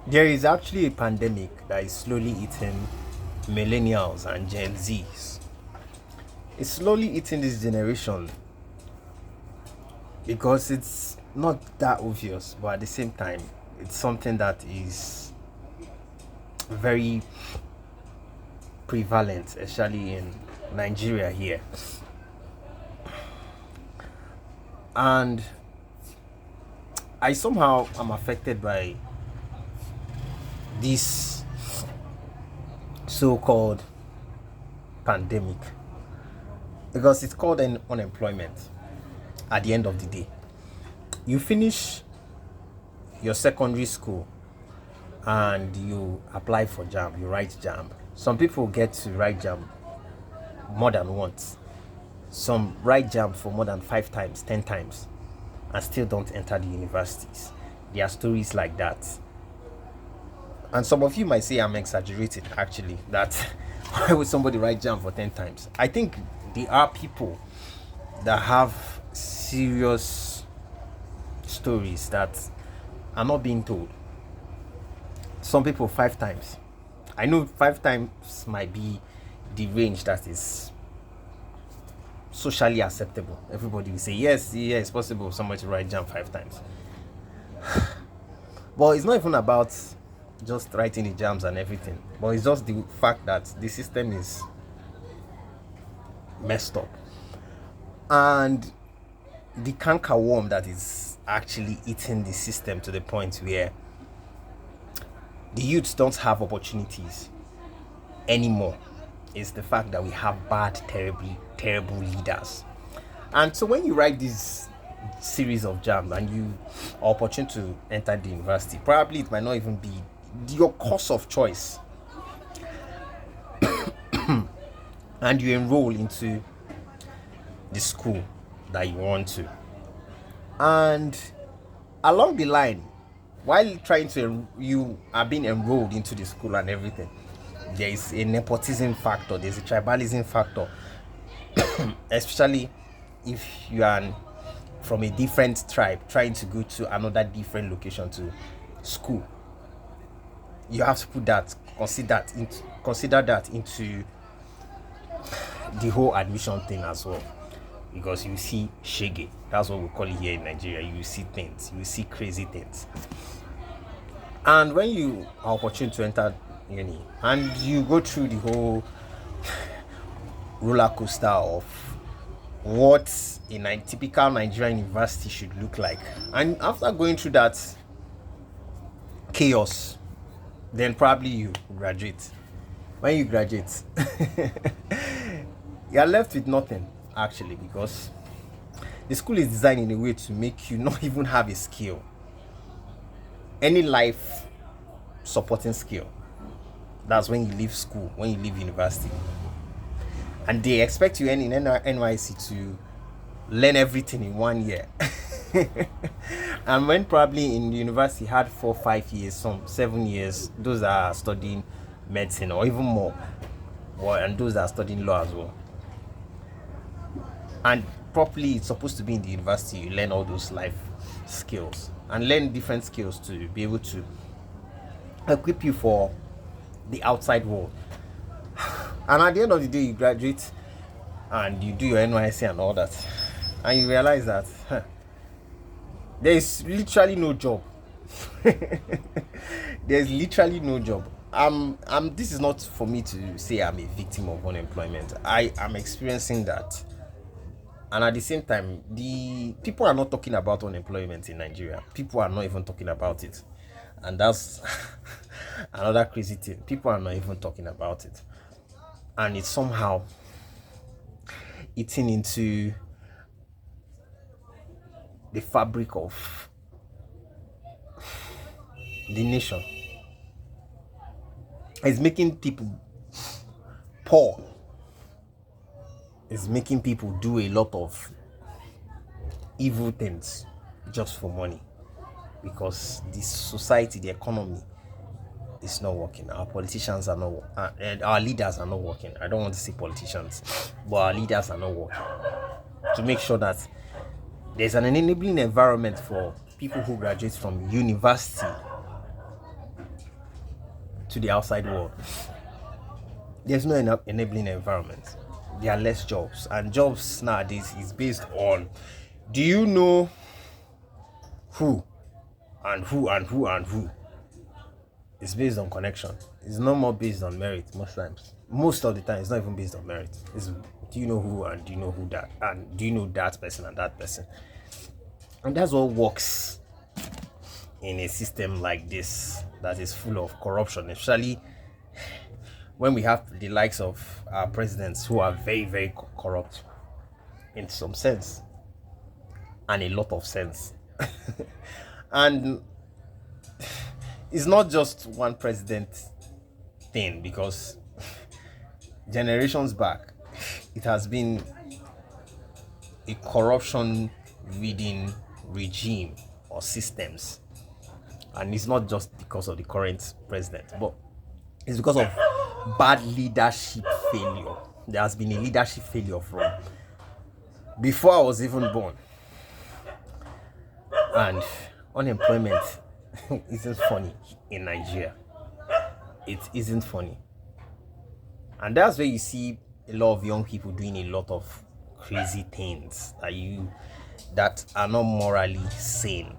There is actually a pandemic that is slowly eating millennials and Gen Zs. It's slowly eating this generation because it's not that obvious, but at the same time, it's something that is very prevalent, especially in Nigeria here. And I somehow am affected by this so-called pandemic because it's called an unemployment. At the end of the day, you finish your secondary school and you apply for jam, you write jam. Some people get to write jam more than once. Some write jam for more than 5 times, 10 times, and still don't enter the universities. There are stories like that. And some of you might say I'm exaggerating, actually, that why would somebody write jam for 10 times? I think there are people that have serious stories that are not being told. Some people 5 times. I know 5 times might be the range that is socially acceptable. Everybody will say yes, yeah, it's possible somebody to write jam 5 times. But it's not even about just writing the jams and everything, but it's just the fact that the system is messed up, and the canker worm that is actually eating the system to the point where the youths don't have opportunities anymore is the fact that we have bad, terrible leaders. And so when you write this series of jams and you are opportune to enter the university, probably it might not even be your course of choice, and you enroll into the school that you want to, and along the line, while trying to you are being enrolled into the school and everything, there is a nepotism factor, there's a tribalism factor, especially if you are from a different tribe trying to go to another different location to school. You have to consider that into the whole admission thing as well, because you see shege, that's what we call it here in Nigeria. You see things, you see crazy things. And when you are opportune to enter uni and you go through the whole roller coaster of what a typical Nigerian university should look like, and after going through that chaos, then probably you graduate. When you graduate, you're left with nothing, actually, because the school is designed in a way to make you not even have a skill, any life supporting skill. That's when you leave school, when you leave university, and they expect you in NYC to learn everything in 1 year. And when probably in university had 4 5 years, some 7 years, those are studying medicine or even more, and those that are studying law as well. And properly, it's supposed to be in the university you learn all those life skills and learn different skills to be able to equip you for the outside world. And at the end of the day, you graduate and you do your NYC and all that, and you realize that there is literally no job. There's literally no job. This is not for me to say I'm a victim of unemployment. I am experiencing that. And at the same time, the people are not talking about unemployment in Nigeria. People are not even talking about it. And that's another crazy thing. People are not even talking about it. And it's somehow eating into the fabric of the nation. It's making people poor. It's making people do a lot of evil things just for money, because the society, the economy is not working. Our politicians are not, and our leaders are not working. I don't want to say politicians, but our leaders are not working to make sure that there's an enabling environment for people who graduate from university to the outside world. There's no enabling environment. There are less jobs, and jobs nowadays is based on, do you know who and who and who and who? It's based on connection. It's no more based on merit most times. Most of the time, it's not even based on merit. It's, do you know who and do you know who that, and do you know that person and that person? And that's what works in a system like this that is full of corruption, especially when we have the likes of our presidents who are very, very corrupt in some sense and a lot of sense. And it's not just one president thing, because generations back it has been a corruption within regime or systems, and it's not just because of the current president, but it's because of bad leadership failure. There has been a leadership failure from before I was even born. And unemployment isn't funny in Nigeria. It isn't funny. And that's where you see a lot of young people doing a lot of crazy things that are not morally sane.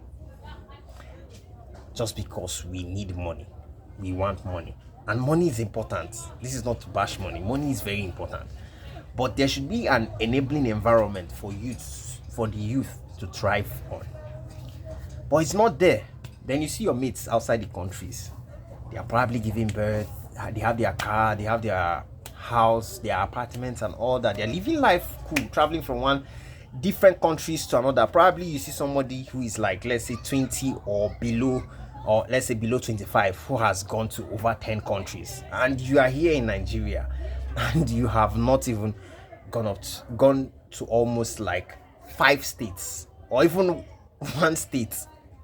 Just because we need money. We want money. And money is important. This is not to bash money. Money is very important. But there should be an enabling environment for the youth to thrive on. But it's not there. Then you see your mates outside the countries. They are probably giving birth. They have their car. They have their house, their apartments and all that. They're living life cool, traveling from one different countries to another. Probably you see somebody who is like, let's say 20 or below, or let's say below 25, who has gone to over 10 countries, and you are here in Nigeria and you have not even gone to almost like 5 states or even one state.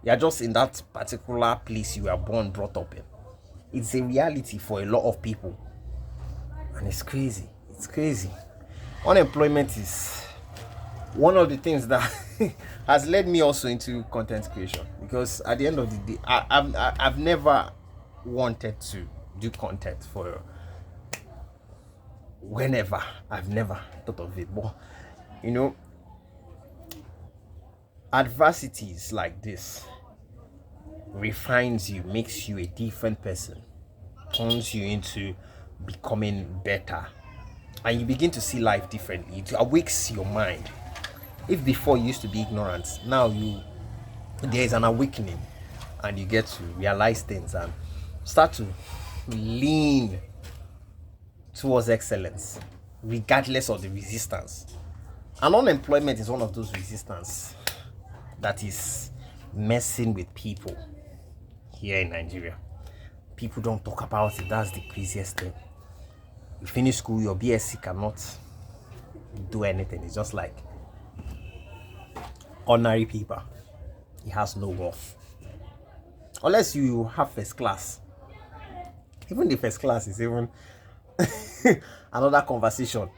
You're just in that particular place you were born, brought up in. It's a reality for a lot of people, and it's crazy. It's crazy. Unemployment is one of the things that has led me also into content creation, because at the end of the day, I've never wanted to do content for whenever. I've never thought of it, but you know, adversities like this refines you, makes you a different person, turns you into becoming better, and you begin to see life differently. It awakes your mind. If before you used to be ignorant, now there is an awakening, and you get to realize things and start to lean towards excellence regardless of the resistance. And unemployment is one of those resistance that is messing with people here in Nigeria. People don't talk about it. That's the craziest thing. You finish school, your BSc cannot do anything. It's just like ordinary paper. It has no worth. Unless you have first class. Even the first class is even another conversation.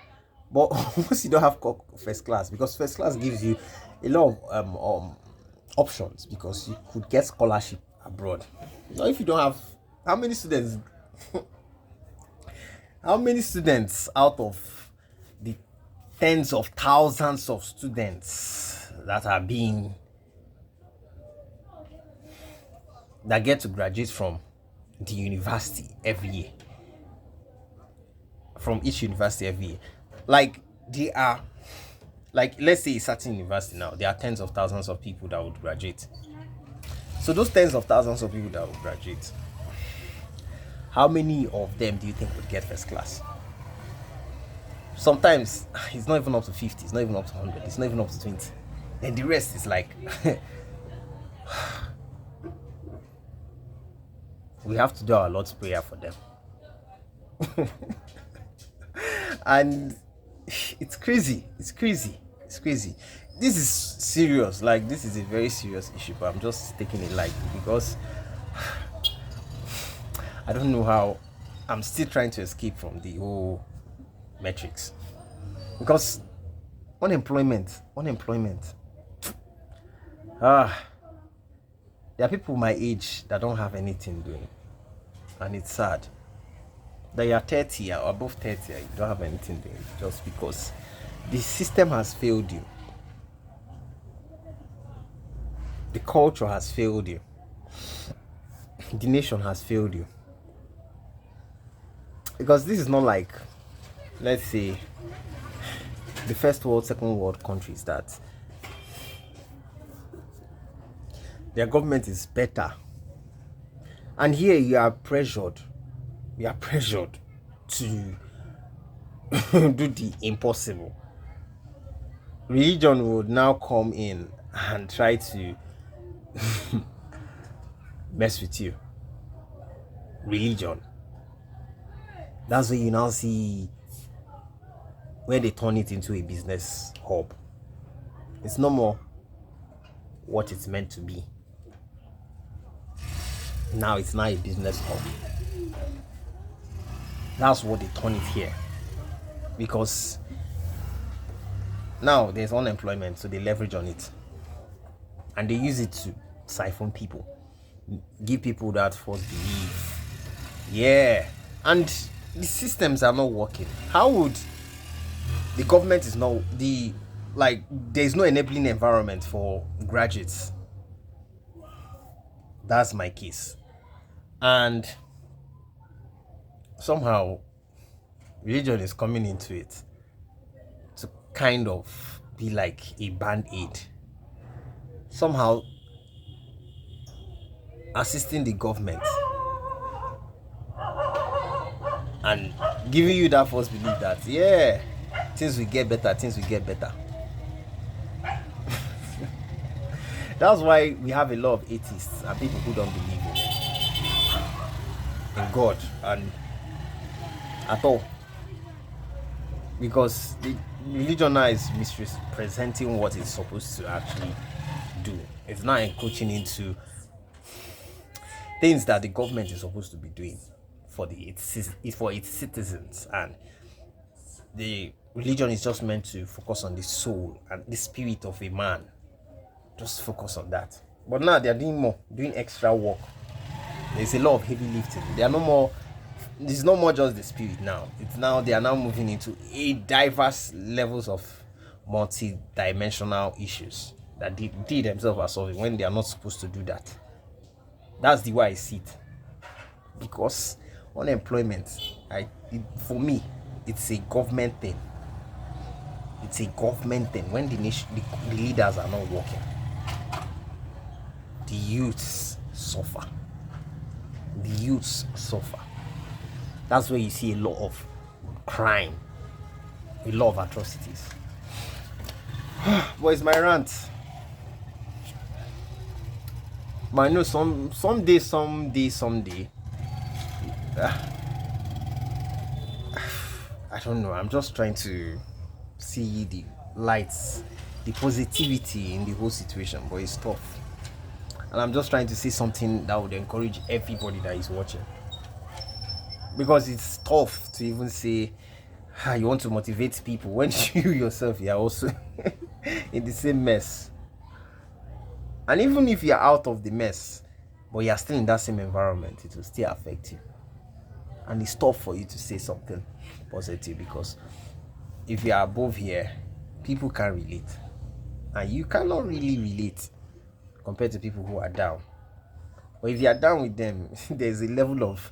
But once you don't have first class, because first class gives you a lot of options, because you could get scholarship abroad. Now, if you don't have, how many students out of the tens of thousands of students that get to graduate from the university every year, from each university every year, like they are, like let's say a certain university now, there are tens of thousands of people that would graduate. So those tens of thousands of people that would graduate, how many of them do you think would get first class? Sometimes it's not even up to 50, it's not even up to 100, it's not even up to 20. And the rest is like we have to do our Lord's Prayer for them. And it's crazy. This is serious. Like, this is a very serious issue, but I'm just taking it light because I don't know how. I'm still trying to escape from the whole metrics, because unemployment. There are people my age that don't have anything doing. And it's sad that you're 30 or above 30, you don't have anything there just because the system has failed you, the culture has failed you, the nation has failed you. Because this is not like, let's say, the first world, second world countries that their government is better. And here you are pressured to do the impossible. Religion would now come in and try to mess with you. Religion. That's where you now see where they turn it into a business hub. It's no more what it's meant to be. Now it's not a business hub. That's what they turn it here. Because now there's unemployment, so they leverage on it. And they use it to siphon people. Give people that false belief. Yeah. And the systems are not working. How would the government is not there's no enabling environment for graduates? That's my case. And somehow religion is coming into it to kind of be like a band-aid, somehow assisting the government and giving you that false belief that things will get better. That's why we have a lot of atheists and people who don't believe in God and at all, because the religion now is misrepresenting what it's supposed to actually do. It's not encroaching into things that the government is supposed to be doing for its citizens, and the religion is just meant to focus on the soul and the spirit of a man. Just focus on that. But now they are doing extra work. There's a lot of heavy lifting. It's no more just the spirit now. They are now moving into a diverse levels of multi-dimensional issues that they themselves are solving when they are not supposed to do that. That's the way I see it. Because unemployment, for me, it's a government thing. It's a government thing. When the leaders are not working, the youths suffer. That's where you see a lot of crime, a lot of atrocities. But it's my rant. But I know someday. I don't know. I'm just trying to see the lights, the positivity in the whole situation. But it's tough. And I'm just trying to see something that would encourage everybody that is watching. Because it's tough to even say you want to motivate people when you yourself are also in the same mess. And even if you're out of the mess, but you're still in that same environment, it will still affect you. And it's tough for you to say something positive, because if you're above here, people can relate. And you cannot really relate compared to people who are down. But if you are down with them, there's a level of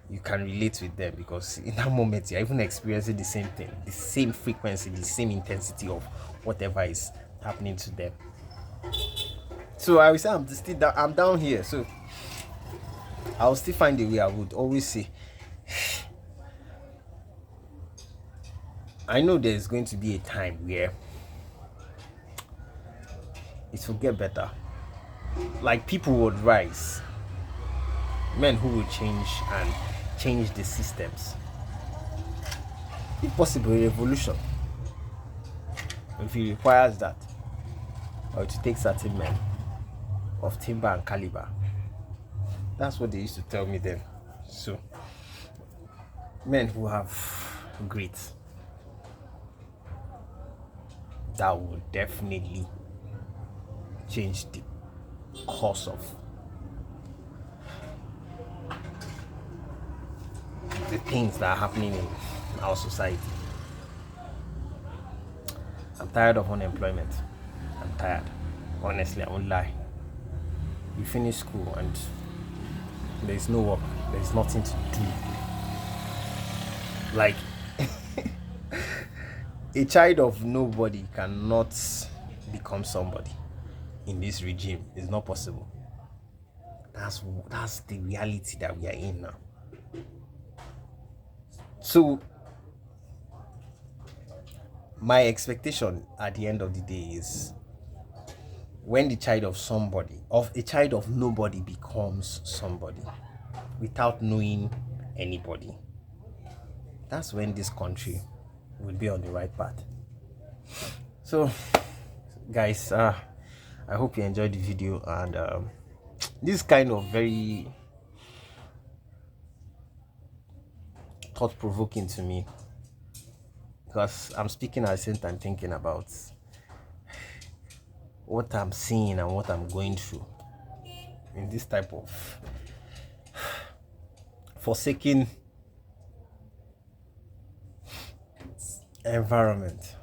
you can relate with them, because in that moment you're even experiencing the same thing, the same frequency, the same intensity of whatever is happening to them. So I will say I'm down here, so I'll still find a way. I would always say I know there's going to be a time where it will get better. Like people would rise, men who will change the systems. If possible, a revolution. If it requires that, or to take certain men of timber and caliber. That's what they used to tell me then. So, men who have grit, that will definitely change the course of things that are happening in our society. I'm tired of unemployment. I'm tired. Honestly, I won't lie. You finish school and there's no work, there's nothing to do. Like, a child of nobody cannot become somebody in this regime. It's not possible. That's the reality that we are in now. So my expectation at the end of the day is when the child of somebody, of a child of nobody, becomes somebody without knowing anybody, that's when this country will be on the right path. So guys, I hope you enjoyed the video, and this is kind of very thought-provoking to me, because I'm speaking at the same time thinking about what I'm seeing and what I'm going through in this type of forsaken environment.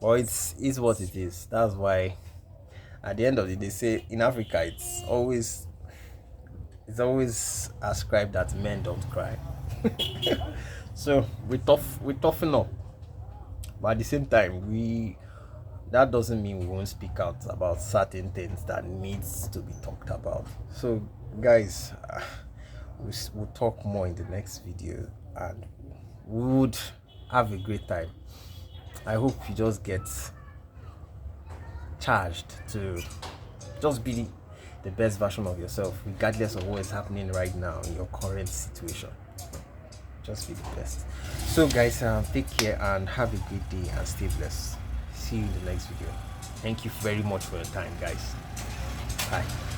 Well, it's what it is. That's why at the end of the day, say in Africa, it's always ascribed that men don't cry. So we toughen up, but at the same time, that doesn't mean we won't speak out about certain things that needs to be talked about. So guys, we'll talk more in the next video, and we would have a great time. I hope you just get charged to just be the best version of yourself, regardless of what is happening right now in your current situation. Just be the best. So guys, take care and have a great day and stay blessed. See you in the next video. Thank you very much for your time, guys. Bye.